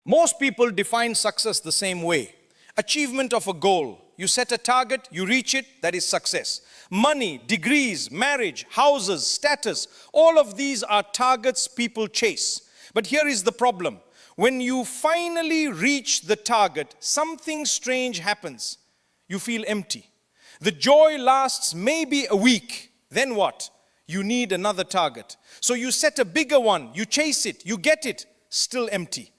Most people define success the same way. Achievement of a goal. You set a target, you reach it, that is success. Money, degrees, marriage, houses, status, all of these are targets people chase. But here is the problem. When you finally reach the target, something strange happens. You feel empty. The joy lasts maybe a week. Then what? You need another target. So you set a bigger one, you chase it, you get it, still empty.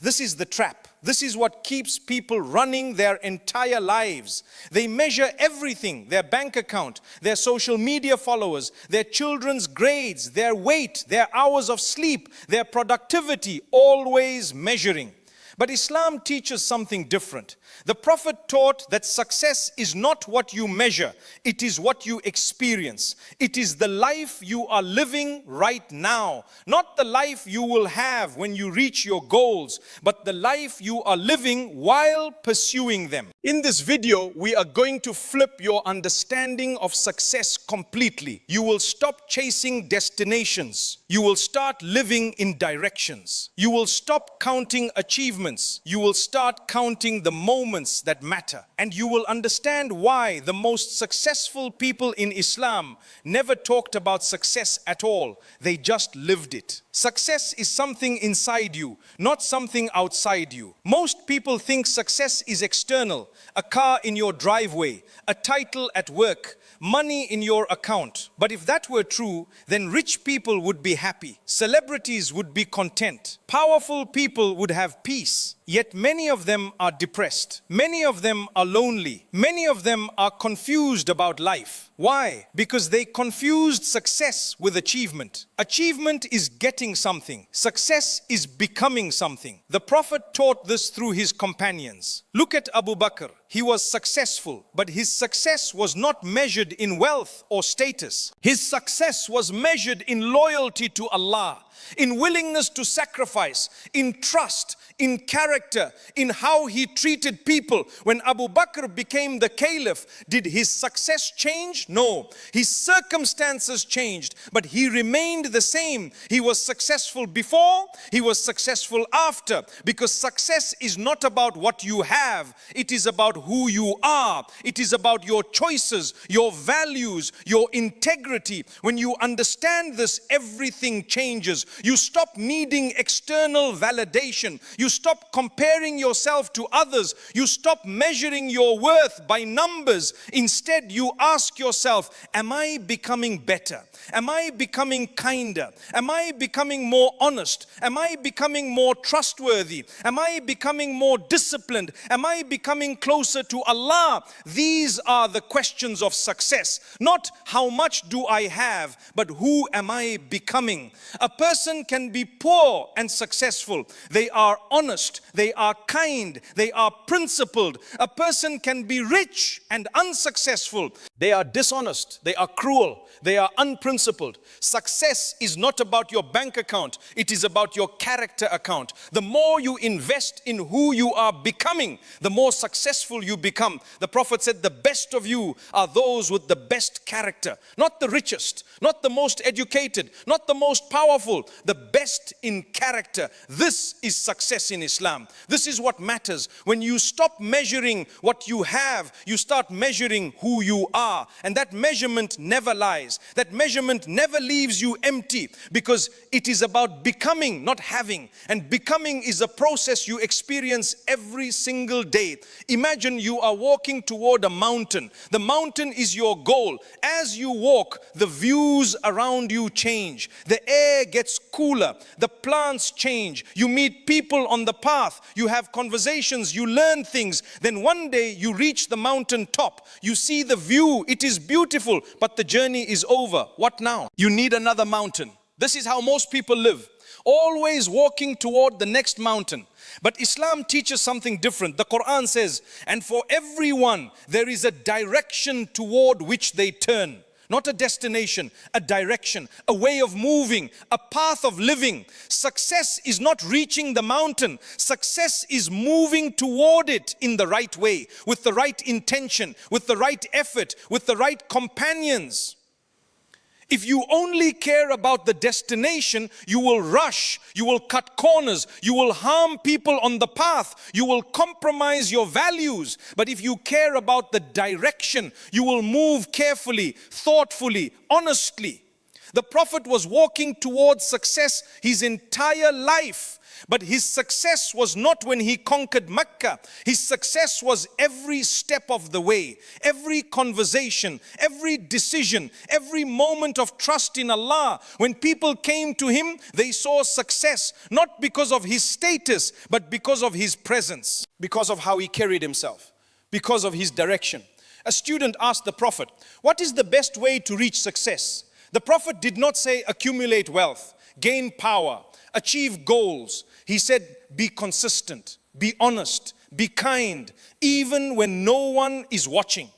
This is the trap. This is what keeps people running their entire lives. They measure everything, their bank account, their social media followers, their children's grades, their weight, their hours of sleep, their productivity, always measuring. But Islam teaches something different. The Prophet taught that success is not what you measure, it is what you experience. It is the life you are living right now, not the life you will have when you reach your goals, but the life you are living while pursuing them. In this video, we are going to flip your understanding of success completely. You will stop chasing destinations. You will start living in directions. You will stop counting achievements. You will start counting the moments that matter. And you will understand why the most successful people in Islam never talked about success at all. They just lived it. Success is something inside you, not something outside you. Most people think success is external, a car in your driveway, a title at work, money in your account. But if that were true, then rich people would be happy. Celebrities would be content. Powerful people would have peace. Yet many of them are depressed. Many of them are lonely. Many of them are confused about life. Why? Because they confused success with achievement. Achievement is getting something. Success is becoming something. The Prophet taught this through his companions. Look at Abu Bakr. He was successful, but his success was not measured in wealth or status. His success was measured in loyalty to Allah, in willingness to sacrifice, in trust, in character, in how he treated people. When Abu Bakr became the caliph, did his success change? No. His circumstances changed, but he remained the same. He was successful before, he was successful after, because success is not about what you have, it is about who you are. It is about your choices, your values, your integrity. When you understand this, everything changes. You stop needing external validation. You stop comparing yourself to others. You stop measuring your worth by numbers. Instead, you ask yourself, am I becoming better? Am I becoming kinder? Am I becoming more honest? Am I becoming more trustworthy? Am I becoming more disciplined? Am I becoming closer to Allah? These are the questions of success. Not how much do I have, but who am I becoming? A person can be poor and successful. They are honest, they are kind, they are principled. A person can be rich and unsuccessful. They are dishonest, they are cruel, they are unprincipled. Success is not about your bank account, it is about your character account. The more you invest in who you are becoming, the more successful you become. The Prophet said the best of you are those with the best character. Not the richest, not the most educated, not the most powerful, the best in character. This is success in Islam. This is what matters. When you stop measuring what you have, you start measuring who you are. And that measurement never lies. That measurement never leaves you empty, because it is about becoming, not having. And becoming is a process you experience every single day. Imagine you are walking toward a mountain. The mountain is your goal. As you walk, the views around you change. The air gets cooler. The plants change. You meet people on the path. You have conversations. You learn things. Then one day you reach the mountain top. You see the view. It is beautiful, but the journey is over. What now? You need another mountain. This is how most people live. Always walking toward the next mountain. But Islam teaches something different. The Quran says, and for everyone there is a direction toward which they turn. Not a destination, a direction, a way of moving, a path of living. Success is not reaching the mountain. Success is moving toward it in the right way, with the right intention, with the right effort, with the right companions. If you only care about the destination, you will rush, you will cut corners, you will harm people on the path, you will compromise your values. But if you care about the direction, you will move carefully, thoughtfully, honestly. The Prophet was walking towards success his entire life. But his success was not when he conquered Mecca. His success was every step of the way, every conversation, every decision, every moment of trust in Allah. When people came to him, they saw success, not because of his status, but because of his presence, because of how he carried himself, because of his direction. A student asked the Prophet, what is the best way to reach success? The Prophet did not say accumulate wealth, gain power, achieve goals. He said, be consistent, be honest, be kind, even when no one is watching.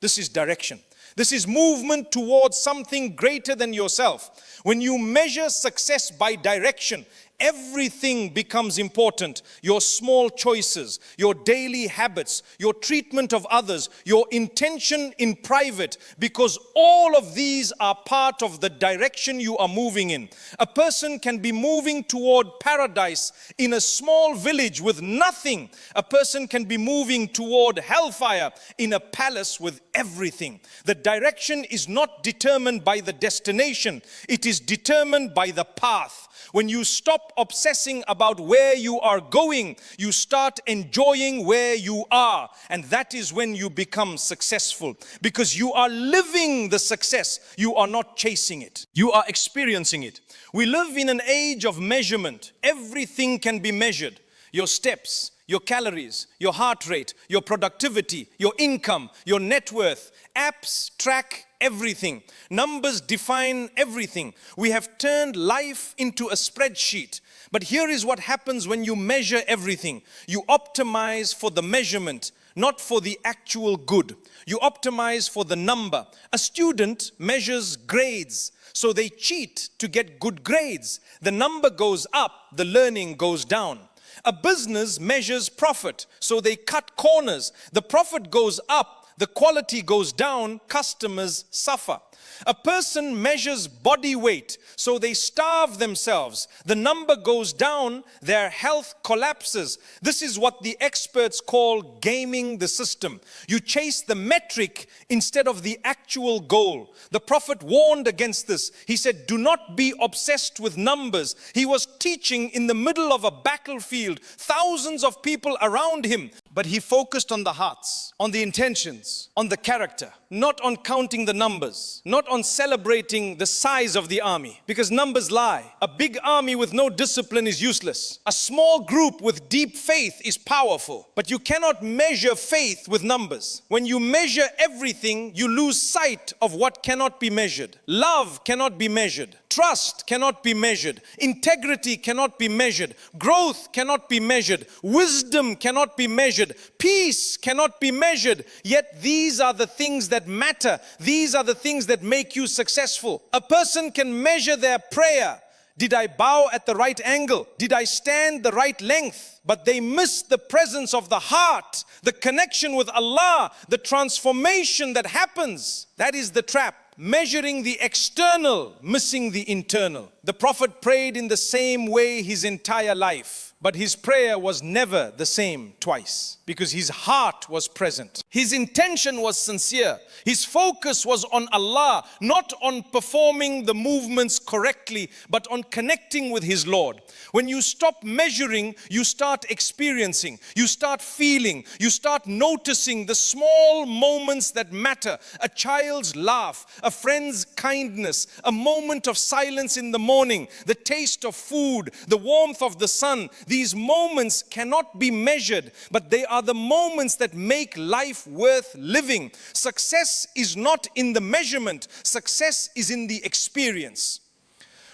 This is direction. This is movement towards something greater than yourself. When you measure success by direction, everything becomes important. Your small choices, your daily habits, your treatment of others, your intention in private, because all of these are part of the direction you are moving in. A person can be moving toward paradise in a small village with nothing. A person can be moving toward hellfire in a palace with everything. The direction is not determined by the destination. It is determined by the path. When you stop obsessing about where you are going, you start enjoying where you are. And that is when you become successful. Because you are living the success. You are not chasing it. You are experiencing it. We live in an age of measurement. Everything can be measured. Your steps, your calories, your heart rate, your productivity, your income, your net worth. Apps track everything. Numbers define everything. We have turned life into a spreadsheet. But here is what happens when you measure everything. You optimize for the measurement, not for the actual good. You optimize for the number. A student measures grades, so they cheat to get good grades. The number goes up, the learning goes down. A business measures profit, so they cut corners. The profit goes up, the quality goes down, customers suffer. A person measures body weight, so they starve themselves. The number goes down, their health collapses. This is what the experts call gaming the system. You chase the metric instead of the actual goal. The Prophet warned against this. He said, do not be obsessed with numbers. He was teaching in the middle of a battlefield, thousands of people around him. But he focused on the hearts, on the intentions, on the character, not on counting the numbers, not on celebrating the size of the army, because numbers lie. A big army with no discipline is useless. A small group with deep faith is powerful, but you cannot measure faith with numbers. When you measure everything, you lose sight of what cannot be measured. Love cannot be measured. Trust cannot be measured. Integrity cannot be measured. Growth cannot be measured. Wisdom cannot be measured. Peace cannot be measured. Yet these are the things that matter. These are the things that make you successful. A person can measure their prayer. Did I bow at the right angle? Did I stand the right length? But they miss the presence of the heart, the connection with Allah, the transformation that happens. That is the trap. Measuring the external, missing the internal. The Prophet prayed in the same way his entire life, but his prayer was never the same twice, because his heart was present. His intention was sincere. His focus was on Allah, not on performing the movements correctly, but on connecting with his Lord. When you stop measuring, you start experiencing, you start feeling, you start noticing the small moments that matter. A child's laugh, a friend's kindness, a moment of silence in the morning, the taste of food, the warmth of the sun. These moments cannot be measured, but they are the moments that make life worth living. Success is not in the measurement. Success is in the experience.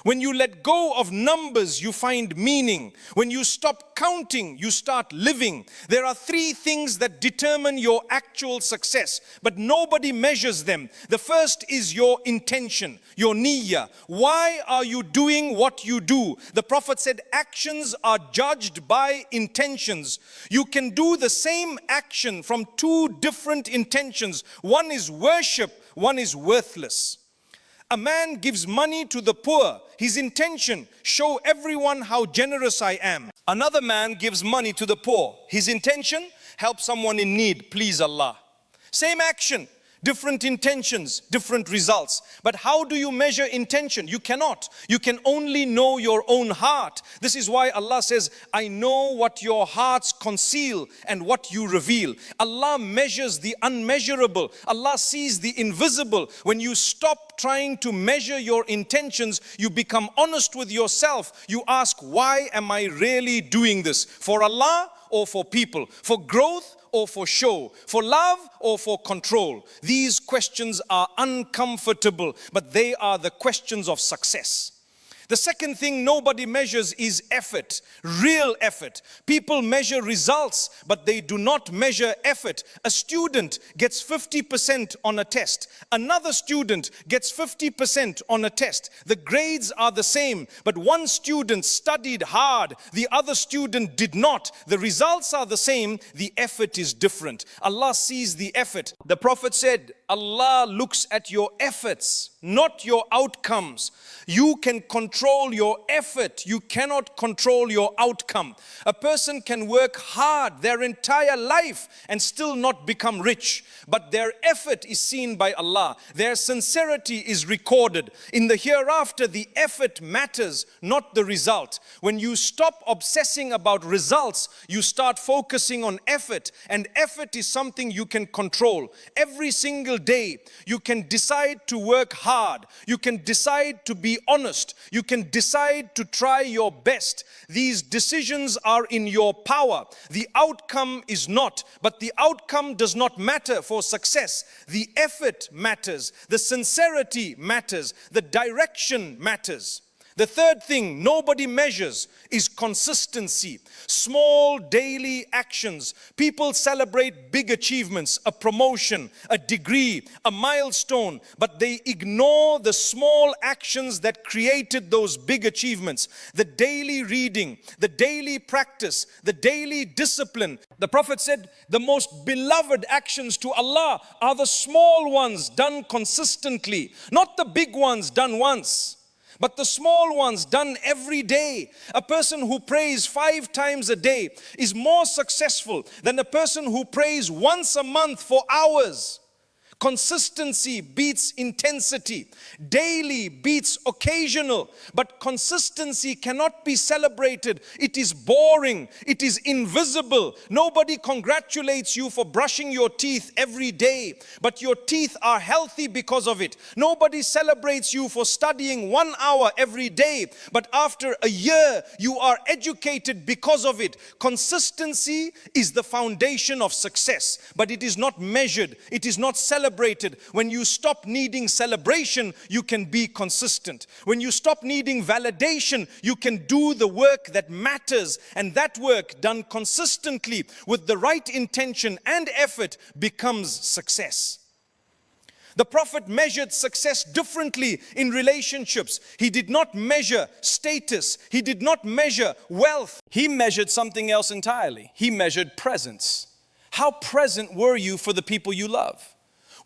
When you let go of numbers, you find meaning. When you stop counting, you start living. There are three things that determine your actual success, but nobody measures them. The first is your intention, your niyyah. Why are you doing what you do? The Prophet said, actions are judged by intentions. You can do the same action from two different intentions. One is worship, one is worthless. A man gives money to the poor. His intention, show everyone how generous I am. Another man gives money to the poor. His intention, help someone in need, please Allah. Same action, different intentions, different results. But how do you measure intention? You cannot. You can only know your own heart. This is why Allah says, I know what your hearts conceal and what you reveal. Allah measures the unmeasurable. Allah sees the invisible. When you stop trying to measure your intentions, you become honest with yourself. You ask, why am I really doing this? For Allah or for people? For growth or for show? For love or for control? These questions are uncomfortable, but they are the questions of success. The second thing nobody measures is effort, real effort. People measure results, but they do not measure effort. A student gets 50% on a test. Another student gets 50% on a test. The grades are the same, but one student studied hard, the other student did not. The results are the same, the effort is different. Allah sees the effort. The Prophet said, Allah looks at your efforts, not your outcomes. You can control your effort. You cannot control your outcome. A person can work hard their entire life and still not become rich. But their effort is seen by Allah. Their sincerity is recorded. In the hereafter, the effort matters, not the result. When you stop obsessing about results, you start focusing on effort. And effort is something you can control. Every single day, you can decide to work hard. You can decide to be honest. You can decide to try your best. These decisions are in your power. The outcome is not, but the outcome does not matter for success. The effort matters. The sincerity matters. The direction matters. The third thing nobody measures is consistency. Small daily actions. People celebrate big achievements, a promotion, a degree, a milestone, but they ignore the small actions that created those big achievements. The daily reading, the daily practice, the daily discipline. The Prophet said, the most beloved actions to Allah are the small ones done consistently, not the big ones done once. But the small ones done every day. A person who prays 5 times a day is more successful than a person who prays once a month for hours. Consistency beats intensity. Daily beats occasional. But consistency cannot be celebrated. It is boring. It is invisible. Nobody congratulates you for brushing your teeth every day, but your teeth are healthy because of it. Nobody celebrates you for studying 1 hour every day, but after a year you are educated because of it. Consistency is the foundation of success, but it is not measured. It is not celebrated. When you stop needing celebration, you can be consistent. When you stop needing validation, you can do the work that matters, and that work done consistently with the right intention and effort becomes success. The Prophet measured success differently in relationships. He did not measure status. He did not measure wealth. He measured something else entirely. He measured presence. How present were you for the people you love?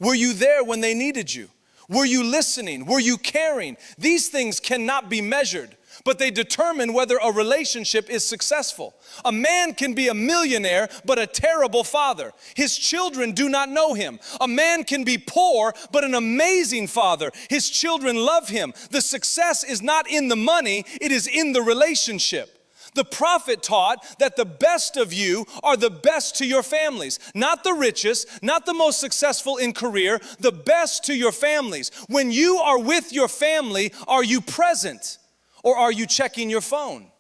Were you there when they needed you? Were you listening? Were you caring? These things cannot be measured, but they determine whether a relationship is successful. A man can be a millionaire, but a terrible father. His children do not know him. A man can be poor, but an amazing father. His children love him. The success is not in the money, it is in the relationship. The Prophet taught that the best of you are the best to your families. Not the richest, not the most successful in career, the best to your families. When you are with your family, are you present? Or are you checking your phone?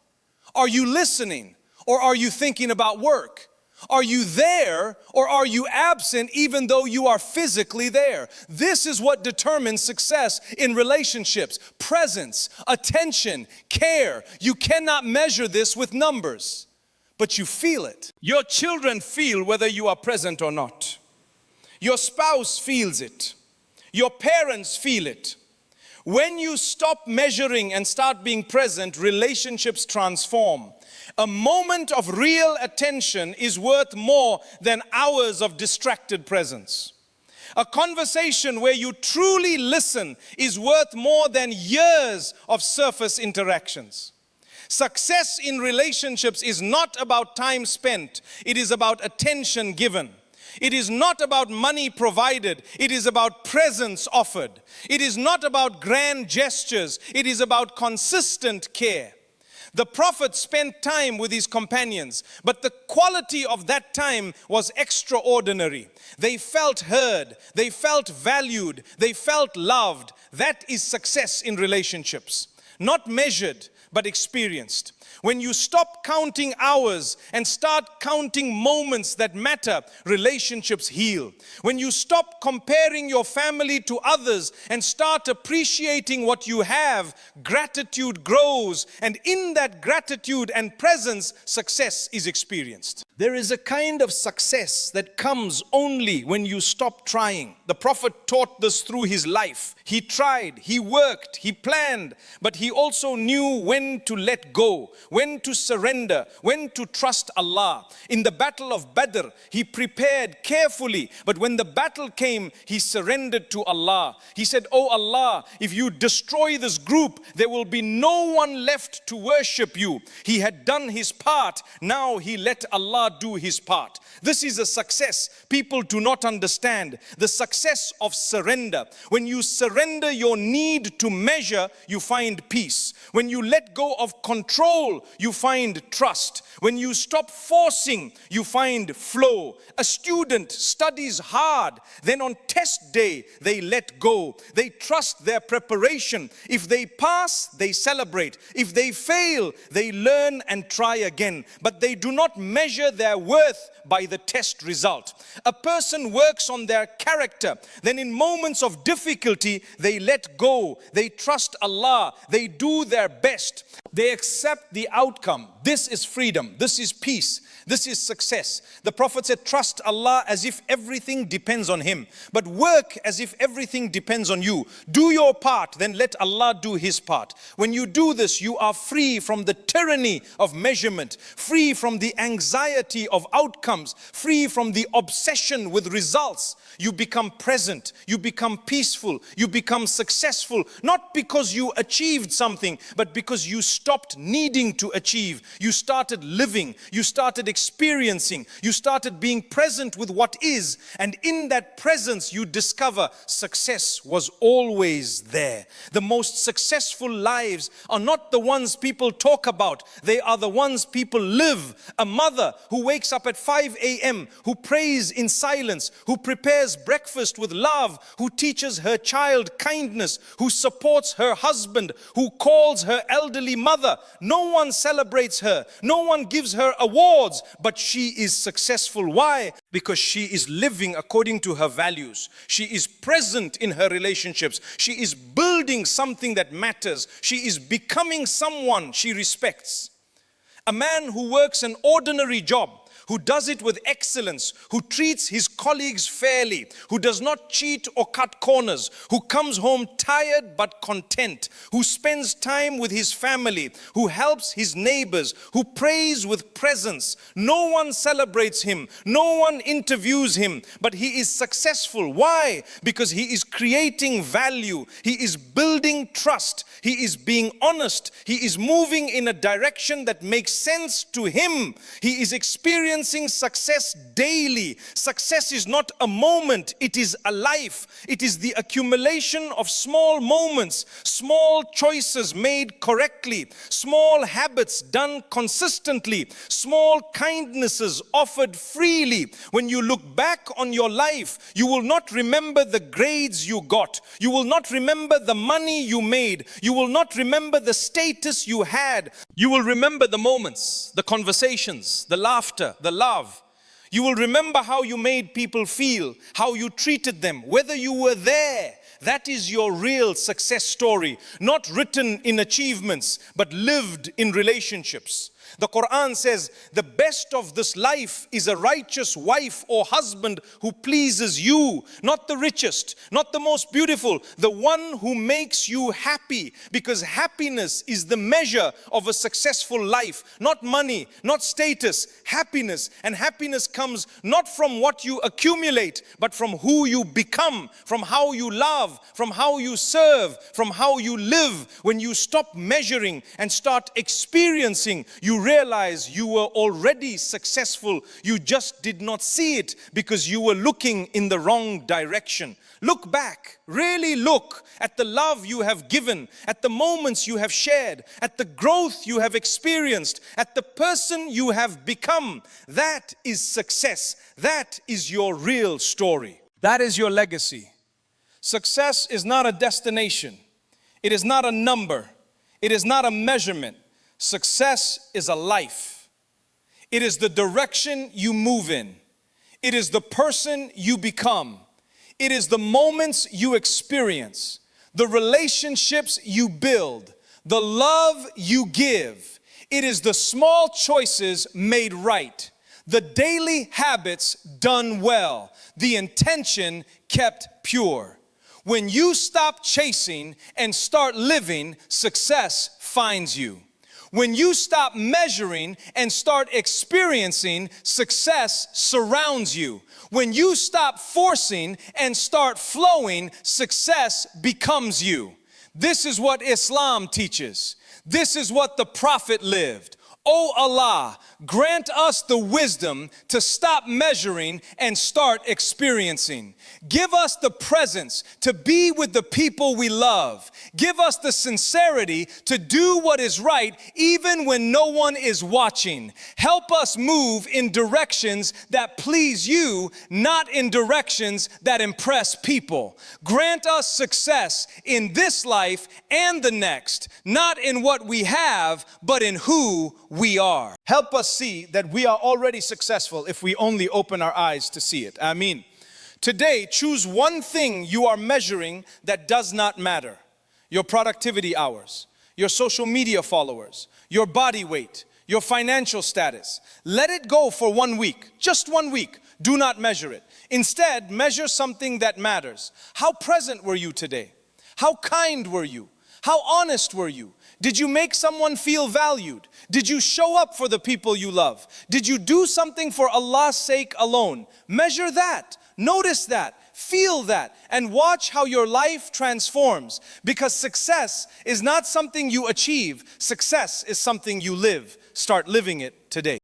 Are you listening? Or are you thinking about work? Are you there or are you absent even though you are physically there? This is what determines success in relationships. Presence, attention, care. You cannot measure this with numbers, but you feel it. Your children feel whether you are present or not. Your spouse feels it. Your parents feel it. When you stop measuring and start being present, relationships transform. A moment of real attention is worth more than hours of distracted presence. A conversation where you truly listen is worth more than years of surface interactions. Success in relationships is not about time spent. It is about attention given. It is not about money provided. It is about presence offered. It is not about grand gestures. It is about consistent care. The Prophet spent time with his companions, but the quality of that time was extraordinary. They felt heard, they felt valued, they felt loved. That is success in relationships. Not measured, but experienced. When you stop counting hours and start counting moments that matter, relationships heal. When you stop comparing your family to others and start appreciating what you have, gratitude grows, and in that gratitude and presence, success is experienced. There is a kind of success that comes only when you stop trying. The Prophet taught this through his life. He tried, he worked, he planned, but he also knew when to let go, when to surrender, when to trust Allah. In the battle of Badr, he prepared carefully, but when the battle came, he surrendered to Allah. He said, "Oh Allah, if you destroy this group, there will be no one left to worship you." He had done his part, now he let Allah do his part. This is a success people do not understand. The success of surrender. When you surrender your need to measure, you find peace. When you let go of control, you find trust. When you stop forcing, you find flow. A student studies hard, then on test day, they let go. They trust their preparation. If they pass, they celebrate. If they fail, they learn and try again. But they do not measure their worth by the test result. A person works on their character, then in moments of difficulty, they let go. They trust Allah. They do their best. They accept the outcome. This is freedom. This is peace. This is success. The Prophet said, trust Allah as if everything depends on Him. But work as if everything depends on you. Do your part, then let Allah do His part. When you do this, you are free from the tyranny of measurement, free from the anxiety of outcomes, free from the obsession with results. You become present, you become peaceful, you become successful, not because you achieved something, but because you stopped needing to achieve. You started living, you started experiencing, you started being present with what is, and in that presence you discover success was always there. The most successful lives are not the ones people talk about, they are the ones people live. A mother who wakes up at 5 a.m., who prays in silence, who prepares breakfast with love, who teaches her child kindness, who supports her husband, who calls her elderly mother. No one celebrates her, no one gives her awards, but she is successful. Why? Because she is living according to her values. She is present in her relationships. She is building something that matters. She is becoming someone she respects. A man who works an ordinary job, who does it with excellence, who treats his colleagues fairly, who does not cheat or cut corners, who comes home tired but content, who spends time with his family, who helps his neighbors, who prays with presence. No one celebrates him, no one interviews him, but he is successful. Why? Because he is creating value, he is building trust, he is being honest, he is moving in a direction that makes sense to him. He is experiencing success daily. Success is not a moment, it is a life. It is the accumulation of small moments, small choices made correctly, small habits done consistently, small kindnesses offered freely. When you look back on your life, you will not remember the grades you got. You will not remember the money you made. You will not remember the status you had. You will remember the moments, the conversations, the laughter, the love. You will remember how you made people feel, how you treated them, whether you were there. That is your real success story, not written in achievements, but lived in relationships. The Quran says, the best of this life is a righteous wife or husband who pleases you, not the richest, not the most beautiful, the one who makes you happy, because happiness is the measure of a successful life, not money, not status, happiness. And happiness comes not from what you accumulate, but from who you become, from how you love, from how you serve, from how you live. When you stop measuring and start experiencing, you realize you were already successful. You just did not see it because you were looking in the wrong direction. Look back, really look at the love you have given, at the moments you have shared, at the growth you have experienced, at the person you have become. That is success. That is your real story. That is your legacy. Success is not a destination. It is not a number. It is not a measurement. Success is a life. It is the direction you move in. It is the person you become. It is the moments you experience, the relationships you build, the love you give. It is the small choices made right, the daily habits done well, the intention kept pure. When you stop chasing and start living, success finds you. When you stop measuring and start experiencing, success surrounds you. When you stop forcing and start flowing, success becomes you. This is what Islam teaches. This is what the Prophet lived. Oh Allah, grant us the wisdom to stop measuring and start experiencing. Give us the presence to be with the people we love. Give us the sincerity to do what is right even when no one is watching. Help us move in directions that please you, not in directions that impress people. Grant us success in this life and the next, not in what we have, but in who we are. Help us see that we are already successful if we only open our eyes to see it. Ameen. Today, choose one thing you are measuring that does not matter. Your productivity hours, your social media followers, your body weight, your financial status. Let it go for 1 week, just 1 week. Do not measure it. Instead, measure something that matters. How present were you today? How kind were you? How honest were you? Did you make someone feel valued? Did you show up for the people you love? Did you do something for Allah's sake alone? Measure that. Notice that. Feel that. And watch how your life transforms. Because success is not something you achieve. Success is something you live. Start living it today.